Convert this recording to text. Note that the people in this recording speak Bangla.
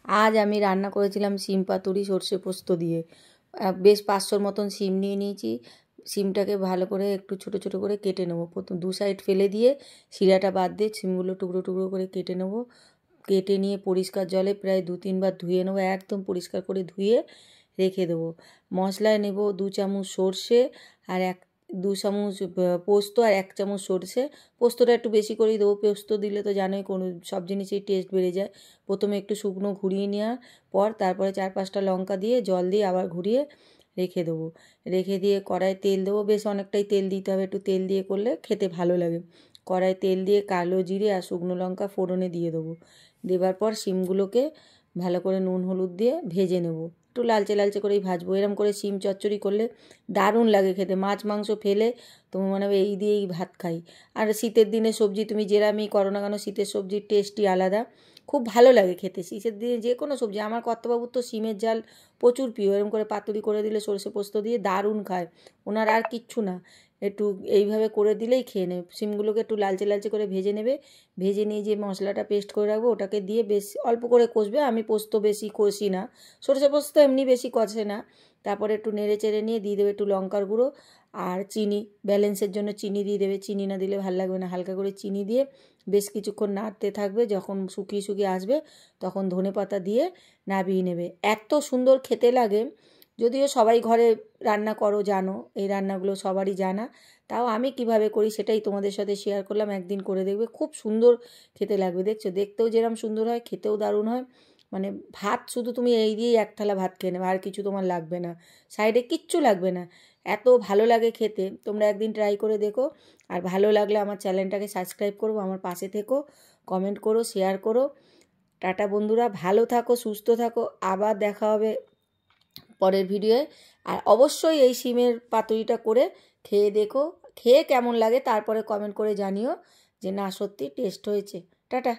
আজ আমি রান্না করেছিলাম শিম পাতুরি সর্ষে পোস্ত দিয়ে। বেশ 500-র মতন শিম নিয়ে নিয়েছি। শিমটাকে ভালো করে একটু ছোটো ছোটো করে কেটে নেবো। প্রথম দু সাইড ফেলে দিয়ে শিরাটা বাদ দিয়ে শিমগুলো টুকরো টুকরো করে কেটে নেবো। কেটে নিয়ে পরিষ্কার জলে প্রায় 2-3 বার ধুয়ে নেবো, একদম পরিষ্কার করে ধুয়ে রেখে দেবো। মশলায় নেব 2 চামচ সর্ষে আর 2 চামচ পোস্ত আর 1 চামচ সর্ষে। পোস্তটা একটু বেশি করেই দেবো, পোস্ত দিলে তো জানোই কোনো সব জিনিসেই টেস্ট বেড়ে যায়। প্রথমে একটু শুকনো ঘুরিয়ে নেওয়ার পর তারপরে 4-5টা লঙ্কা দিয়ে জল দিয়ে আবার ঘুরিয়ে রেখে দেবো। রেখে দিয়ে কড়াই তেল দেবো, বেশ অনেকটাই তেল দিতে হবে, একটু তেল দিয়ে করলে খেতে ভালো লাগে। কড়াই তেল দিয়ে কালো জিরে আর শুকনো লঙ্কা ফোড়নে দিয়ে দেবো। দেবার পর শিমগুলোকে ভালো করে নুন হলুদ দিয়ে ভেজে নেব, একটু লালচে লালচে করেই ভাজবো। এরম করে শিম চচ্চড়ি করলে দারুণ লাগে খেতে। মাছ মাংস ফেলে তুমি মনে হবে এই দিয়েই ভাত খাই। আর শীতের দিনে সবজি তুমি যেরামই করো না কেন, শীতের সবজির টেস্টই আলাদা, খুব ভালো লাগে খেতে। শীতের দিনে যে কোনো সবজি, আমার কর্তাবাবুর তো শিমের ঝাল প্রচুর প্রিয়। এরকম করে পাতুরি করে দিলে সরষে পোস্ত দিয়ে দারুণ খায়, ওনার আর কিচ্ছু না, একটু এইভাবে করে দিলেই খেয়ে নেবে। শিমগুলোকে একটু লালচে লালচে করে ভেজে নেবে। ভেজে নিয়ে যে মশলাটা পেস্ট করে রাখবো ওটাকে দিয়ে বেশ অল্প করে কষবে। আমি পোস্ত বেশি কষি না, সরষে পোস্ত এমনি বেশি কষে না। তারপরে একটু নেড়ে চেড়ে নিয়ে দিয়ে দেবে একটু লঙ্কার গুঁড়ো আর চিনি, ব্যালেন্সের জন্য চিনি দিয়ে দেবে। চিনি না দিলে ভালো লাগবে না, হালকা করে চিনি দিয়ে বেশ কিছুক্ষণ নাড়তে থাকবে। যখন শুকিয়ে শুকিয়ে আসবে তখন ধনেপাতা দিয়ে নামিয়ে নেবে। এত সুন্দর খেতে লাগে। যদিও সবাই ঘরে রান্না করো, জানো এই রান্নাগুলো সবারই জানা, তাও আমি কিভাবে করি সেটাই তোমাদের সাথে শেয়ার করলাম। একদিন করে দেখবে, খুব সুন্দর খেতে লাগবে। দেখছো, দেখতেও যেরকম সুন্দর হয় খেতেও দারুণ হয়। মানে ভাত শুধু তুমি এই দিয়েই 1 থালা ভাত খেয়ে নেবে, আর কিছু তোমার লাগবে না, সাইডে কিচ্ছু লাগবে না। এত ভালো লাগে খেতে, তোমরা একদিন ট্রাই করে দেখো। আর ভালো লাগলে আমার চ্যানেলটাকে সাবস্ক্রাইব করো, আমার পাশে থেকো, কমেন্ট করো, শেয়ার করো। টাটা বন্ধুরা, ভালো থাকো, সুস্থ থাকো, আবার দেখা হবে পরের ভিডিওয়ে। আর অবশ্যই এই শিমের পাতুরিটা করে খেয়ে দেখো, খেয়ে কেমন লাগে তারপরে কমেন্ট করে জানিও যে না সত্যি টেস্ট হয়েছে। টাটা।